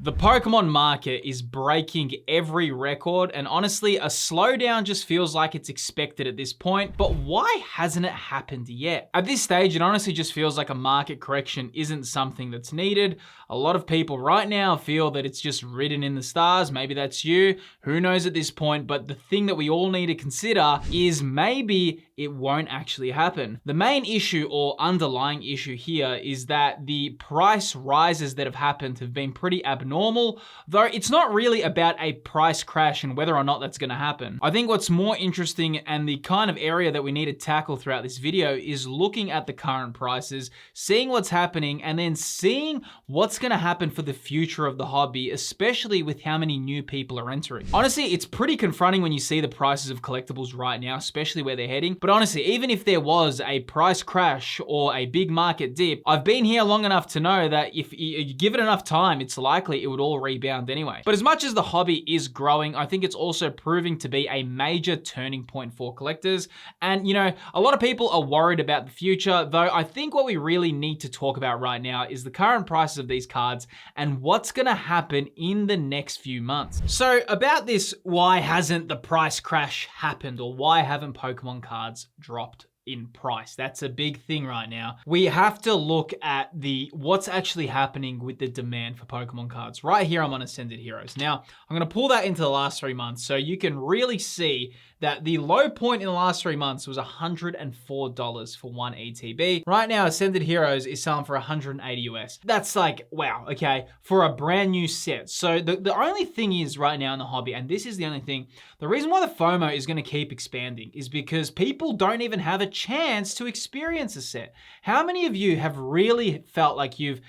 The Pokemon market is breaking every record, and honestly, a slowdown just feels like it's expected at this point, but why hasn't it happened yet? At this stage, it honestly just feels like a market correction isn't something that's needed. A lot of people right now feel that it's just written in the stars. Maybe that's you, who knows at this point, but the thing that we all need to consider is maybe it won't actually happen. The main issue or underlying issue here is that the price rises that have happened have been pretty abnormal, though it's not really about a price crash and whether or not that's gonna happen. I think what's more interesting and the kind of area that we need to tackle throughout this video is looking at the current prices, seeing what's happening, and then seeing what's gonna happen for the future of the hobby, especially with how many new people are entering. Honestly, it's pretty confronting when you see the prices of collectibles right now, especially where they're heading. But honestly, even if there was a price crash or a big market dip, I've been here long enough to know that if you give it enough time, it's likely it would all rebound anyway. But as much as the hobby is growing, I think it's also proving to be a major turning point for collectors. And you know, a lot of people are worried about the future, though I think what we really need to talk about right now is the current prices of these cards and what's gonna happen in the next few months. So about this, why hasn't the price crash happened, or why haven't Pokemon cards dropped in price? That's a big thing right now. We have to look at what's actually happening with the demand for Pokemon cards. Right here, I'm on Ascended Heroes. Now, I'm gonna pull that into the last 3 months so you can really see that the low point in the last 3 months was $104 for one ETB. Right now, Ascended Heroes is selling for 180 US. That's like, wow, okay, for a brand new set. So the only thing is right now in the hobby, and this is the only thing, the reason why the FOMO is gonna keep expanding is because people don't even have a chance to experience a set. How many of you have really felt like you've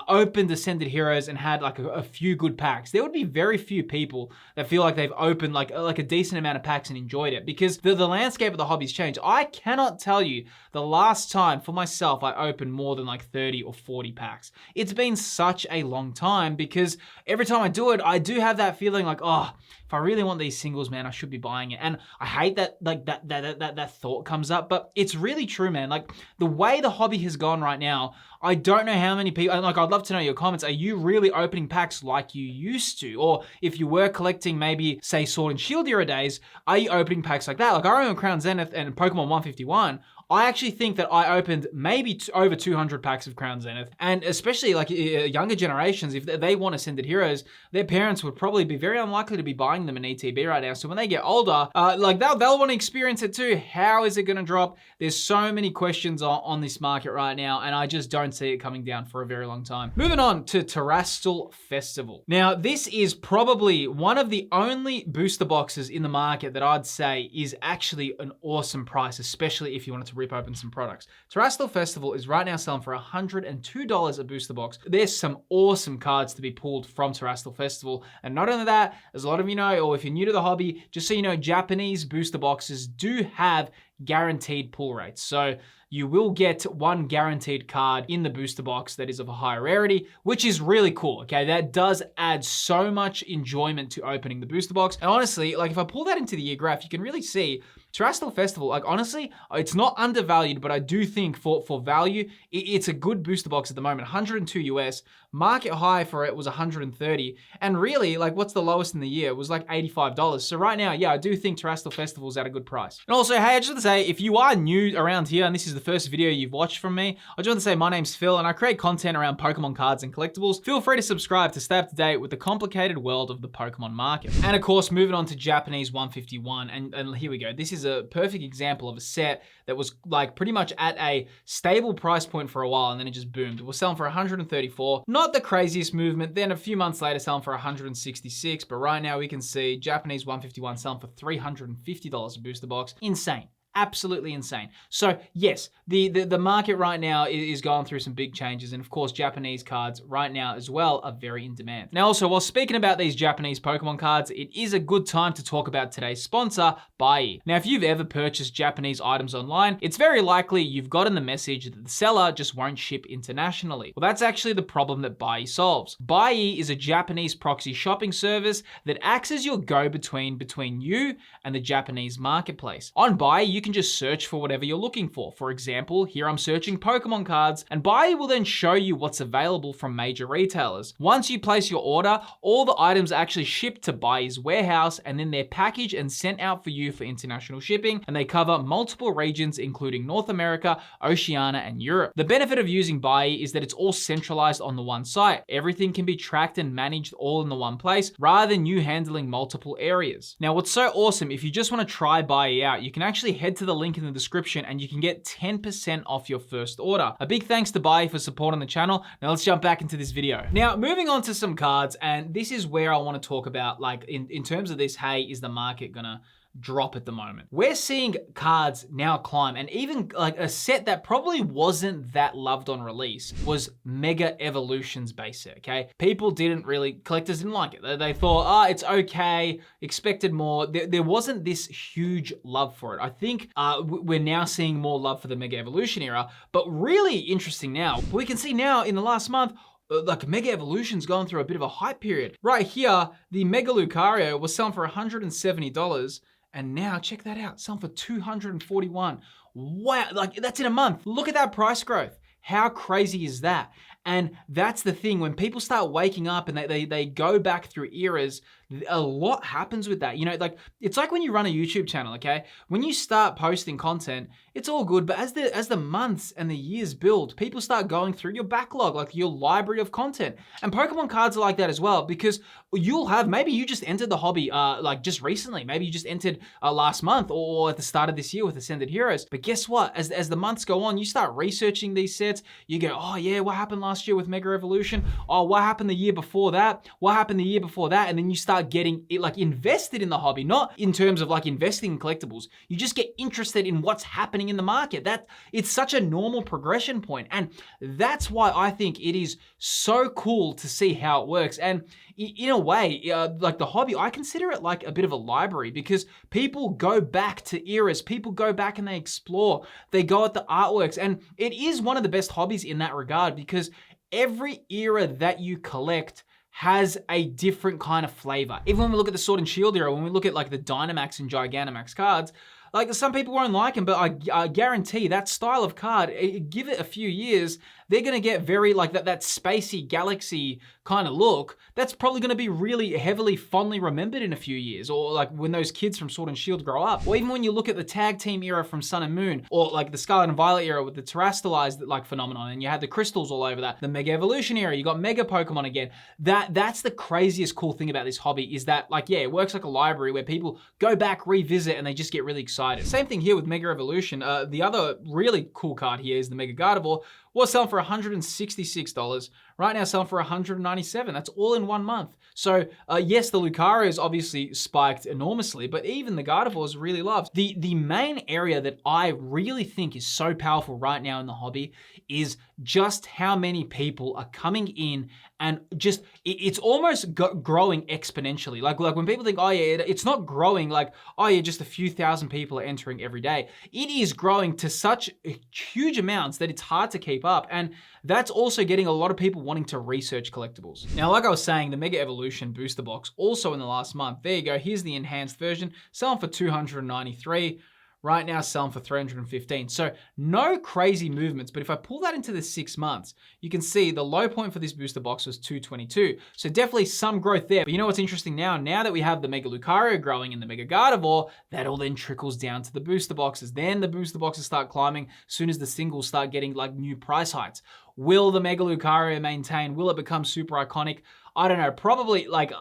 opened Ascended Heroes and had like a few good packs? There would be very few people that feel like they've opened like a decent amount of packs and enjoyed it, because the landscape of the hobby's changed. I cannot tell you the last time for myself I opened more than like 30 or 40 packs. It's been such a long time, because every time I do it, I do have that feeling like, oh, if I really want these singles, man, I should be buying it. And I hate that like that thought comes up, but it's really true, man. Like the way the hobby has gone right now, I don't know how many people, like I'd love to know your comments. Are you really opening packs like you used to? Or if you were collecting maybe say Sword and Shield era days, are you opening packs like that? Like I remember Crown Zenith and Pokemon 151, I actually think that I opened maybe over 200 packs of Crown Zenith. And especially like younger generations, if they want Ascended Heroes, their parents would probably be very unlikely to be buying them an ETB right now. So when they get older, like they'll want to experience it too. How is it going to drop? There's so many questions on this market right now, and I just don't see it coming down for a very long time. Moving on to Terastal Festival. Now, this is probably one of the only booster boxes in the market that I'd say is actually an awesome price, especially if you wanted to rip open some products. Terastal Festival is right now selling for $102 a booster box. There's some awesome cards to be pulled from Terastal Festival. And not only that, as a lot of you know, or if you're new to the hobby, just so you know, Japanese booster boxes do have guaranteed pull rates. So you will get one guaranteed card in the booster box that is of a higher rarity, which is really cool, okay? That does add so much enjoyment to opening the booster box. And honestly, like if I pull that into the year graph, you can really see Terastal Festival, like honestly, it's not undervalued, but I do think for value, it's a good booster box at the moment. 102 US, market high for it was 130. And really, like what's the lowest in the year? It was like $85. So right now, yeah, I do think Terastal Festival is at a good price. And also, hey, I just want to say, if you are new around here and this is the first video you've watched from me, I just want to say my name's Phil and I create content around Pokemon cards and collectibles. Feel free to subscribe to stay up to date with the complicated world of the Pokemon market. And of course, moving on to Japanese 151, and here we go. This is a perfect example of a set that was like pretty much at a stable price point for a while and then it just boomed. We're selling for 134. Not the craziest movement. Then a few months later selling for 166, but right now we can see Japanese 151 selling for $350 a booster box. Insane. Absolutely insane. So yes, the market right now is going through some big changes, and of course Japanese cards right now as well are very in demand. Now also, while speaking about these Japanese Pokemon cards, it is a good time to talk about today's sponsor, Buy. Now if you've ever purchased Japanese items online, it's very likely you've gotten the message that the seller just won't ship internationally. Well, that's actually the problem that Buy solves. Buy is a Japanese proxy shopping service that acts as your go-between between you and the Japanese marketplace. On Buy, you can just search for whatever you're looking for. For example, here I'm searching Pokemon cards, and Buyee will then show you what's available from major retailers. Once you place your order, all the items are actually shipped to Buyee's warehouse, and then they're packaged and sent out for you for international shipping, and they cover multiple regions including North America, Oceania, and Europe. The benefit of using Buyee is that it's all centralized on the one site. Everything can be tracked and managed all in the one place rather than you handling multiple areas. Now, what's so awesome, if you just want to try Buyee out, you can actually head to the link in the description and you can get 10% off your first order. A big thanks to Buyee for supporting the channel. Now let's jump back into this video. Now, moving on to some cards, and this is where I want to talk about, like, in terms of this, hey, is the market gonna drop at the moment? We're seeing cards now climb, and even like a set that probably wasn't that loved on release was Mega Evolutions base set, okay? People didn't really, collectors didn't like it. They thought, it's okay, expected more. There wasn't this huge love for it. I think we're now seeing more love for the Mega Evolution era, but really interesting now, we can see now in the last month, like Mega Evolution's going through a bit of a hype period. Right here, the Mega Lucario was selling for $170, and now check that out, selling for $241. Wow, like that's in a month. Look at that price growth. How crazy is that? And that's the thing, when people start waking up and they go back through eras, a lot happens with that. You know, like it's like when you run a YouTube channel, okay? When you start posting content, it's all good, but as the months and the years build, people start going through your backlog, like your library of content. And Pokemon cards are like that as well, because you'll have, maybe you just entered the hobby like just recently, maybe you just entered last month or at the start of this year with Ascended Heroes. But guess what? As the months go on, you start researching these sets, you go, oh yeah, what happened last year with Mega Evolution? Oh, what happened the year before that? What happened the year before that? And then you start getting it, like invested in the hobby, not in terms of like investing in collectibles. You just get interested in what's happening in the market. That it's such a normal progression point. And that's why I think it is so cool to see how it works. And in a way, like the hobby, I consider it like a bit of a library, because people go back to eras, people go back and they explore, they go at the artworks, and it is one of the best hobbies in that regard, because every era that you collect has a different kind of flavor. Even when we look at the Sword and Shield era, when we look at like the Dynamax and Gigantamax cards, like some people won't like them, but I guarantee that style of card, give it a few years, they're gonna get very like that spacey galaxy kind of look. That's probably gonna be really heavily, fondly remembered in a few years, or like when those kids from Sword and Shield grow up. Or even when you look at the tag team era from Sun and Moon, or like the Scarlet and Violet era with the Terastalized like phenomenon, and you had the crystals all over that. The Mega Evolution era, you got Mega Pokemon again. That's the craziest cool thing about this hobby, is that like, yeah, it works like a library where people go back, revisit, and they just get really excited. Same thing here with Mega Evolution. The other really cool card here is the Mega Gardevoir. Was selling for $166. Right now selling for $197. That's all in 1 month. So yes, the Lucario is obviously spiked enormously, but even the Gardevoir is really loved. The main area that I really think is so powerful right now in the hobby is just how many people are coming in, and just it's almost growing exponentially. Like when people think, oh yeah, it's not growing like, oh yeah, just a few thousand people are entering every day. It is growing to such huge amounts that it's hard to keep up. And that's also getting a lot of people wanting to research collectibles. Now, like I was saying, the Mega Evolution booster box also in the last month, there you go, here's the enhanced version, selling for $293. Right now selling for $315. So no crazy movements, but if I pull that into the 6 months, you can see the low point for this booster box was $222. So definitely some growth there. But you know what's interesting now? Now that we have the Mega Lucario growing and the Mega Gardevoir, that all then trickles down to the booster boxes. Then the booster boxes start climbing as soon as the singles start getting like new price heights. Will the Mega Lucario maintain? Will it become super iconic? I don't know, probably like,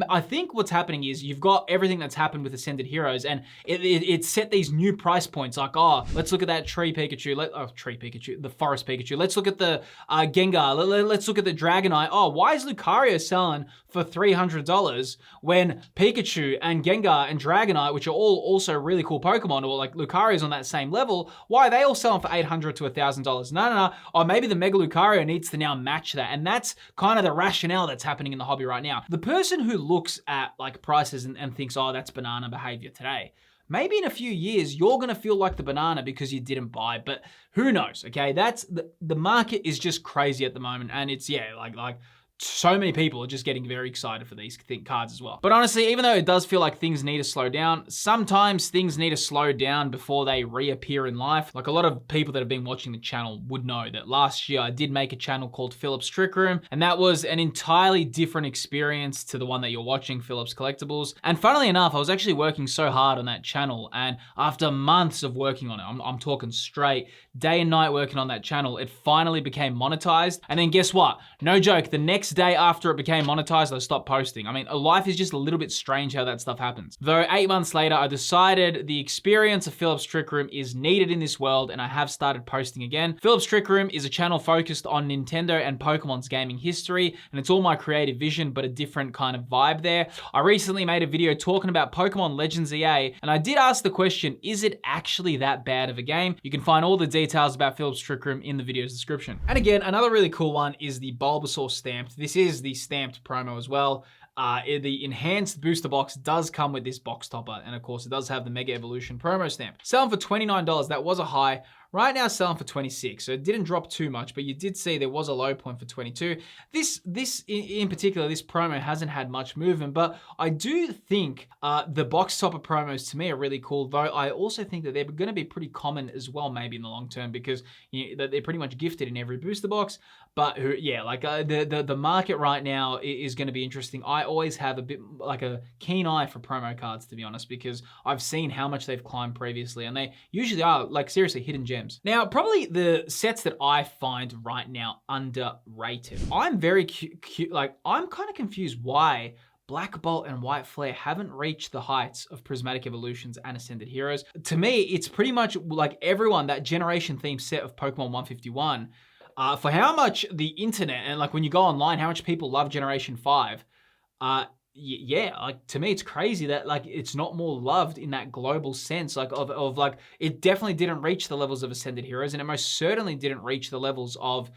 I think what's happening is you've got everything that's happened with Ascended Heroes, and it set these new price points, like, oh, let's look at that tree Pikachu, the forest Pikachu. Let's look at the Gengar, let's look at the Dragonite. Oh, why is Lucario selling for $300 when Pikachu and Gengar and Dragonite, which are all also really cool Pokemon, or like Lucario's on that same level, why are they all selling for $800 to $1,000? No. Or maybe the Mega Lucario needs to now match that, and that's kind of the rationale that's happening in the hobby right now. The person who looks at like prices and thinks, oh, that's banana behavior today, maybe in a few years, you're gonna feel like the banana because you didn't buy, but who knows, okay? That's the market is just crazy at the moment, and it's, yeah, like so many people are just getting very excited for these cards as well. But honestly, even though it does feel like things need to slow down, sometimes things need to slow down before they reappear in life. Like a lot of people that have been watching the channel would know that last year I did make a channel called Philip's Trick Room, and that was an entirely different experience to the one that you're watching, Philip's Collectibles. And funnily enough, I was actually working so hard on that channel, and after months of working on it, I'm talking straight, day and night working on that channel, it finally became monetized. And then guess what? No joke, the next day after it became monetized, I stopped posting. I mean, life is just a little bit strange how that stuff happens. Though 8 months later, I decided the experience of Philip's Trick Room is needed in this world, and I have started posting again. Philip's Trick Room is a channel focused on Nintendo and Pokemon's gaming history, and it's all my creative vision, but a different kind of vibe there. I recently made a video talking about Pokemon Legends EA, and I did ask the question, is it actually that bad of a game? You can find all the details about Philip's Trick Room in the video's description. And again, another really cool one is the Bulbasaur stamped. This is the stamped promo as well. The enhanced booster box does come with this box topper, and of course it does have the Mega Evolution promo stamp. Selling for $29, that was a high. Right now selling for 26, so it didn't drop too much, but you did see there was a low point for 22. This in particular, this promo hasn't had much movement, but I do think the box topper promos to me are really cool, though I also think that they're going to be pretty common as well, maybe in the long term, because they're pretty much gifted in every booster box. But yeah, like the market right now is going to be interesting. I always have a bit like a keen eye for promo cards, to be honest, because I've seen how much they've climbed previously, and they usually are like seriously hidden gems. Now, probably the sets that I find right now underrated. I'm very I'm kind of confused why Black Bolt and White Flare haven't reached the heights of Prismatic Evolutions and Ascended Heroes. To me, it's pretty much like everyone, that generation theme set of Pokemon 151, for how much the internet and like when you go online, how much people love Generation 5, yeah, like to me it's crazy that like it's not more loved in that global sense, like of like it definitely didn't reach the levels of Ascended Heroes, and it most certainly didn't reach the levels of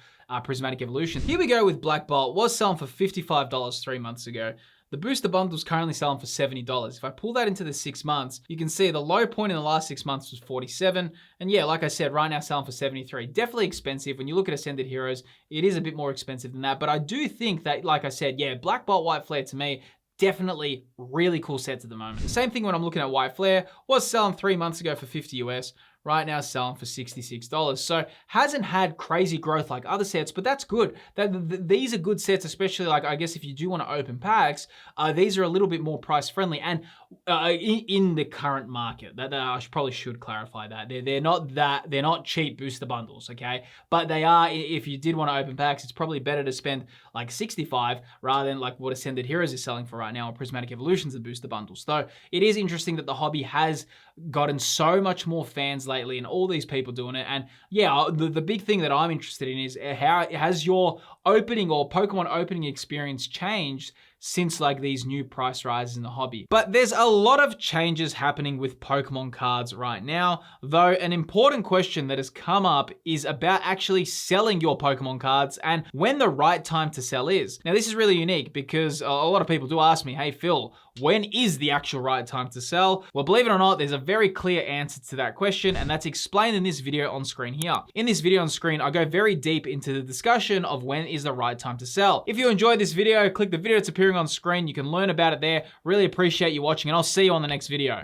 Prismatic Evolution. Here we go with Black Bolt. Was selling for $55 3 months ago. The booster bundle is currently selling for $70. If I pull that into the 6 months, you can see the low point in the last 6 months was 47. And yeah, like I said, right now selling for 73. Definitely expensive. When you look at Ascended Heroes, it is a bit more expensive than that. But I do think that, like I said, yeah, Black Bolt, White Flare to me, definitely really cool sets at the moment. The same thing when I'm looking at White Flare, was selling 3 months ago for 50 US. Right now selling for $66. So hasn't had crazy growth like other sets, but that's good. These are good sets, especially like, I guess if you do want to open packs, these are a little bit more price friendly and in the current market. That I probably should clarify that. They're not cheap booster bundles, okay? But they are, if you did want to open packs, it's probably better to spend like 65 rather than like what Ascended Heroes is selling for right now, or Prismatic Evolutions and booster bundles. So it is interesting that the hobby has gotten so much more fans lately and all these people doing it. And yeah, the big thing that I'm interested in is how has your opening or Pokemon opening experience changed since like these new price rises in the hobby. But there's a lot of changes happening with Pokemon cards right now, though an important question that has come up is about actually selling your Pokemon cards and when the right time to sell is. Now this is really unique because a lot of people do ask me, hey Phil, when is the actual right time to sell? Well, believe it or not, there's a very clear answer to that question, and that's explained in this video on screen here. In this video on screen, I go very deep into the discussion of when is the right time to sell. If you enjoyed this video, click the video that's appearing on screen. You can learn about it there. Really appreciate you watching, and I'll see you on the next video.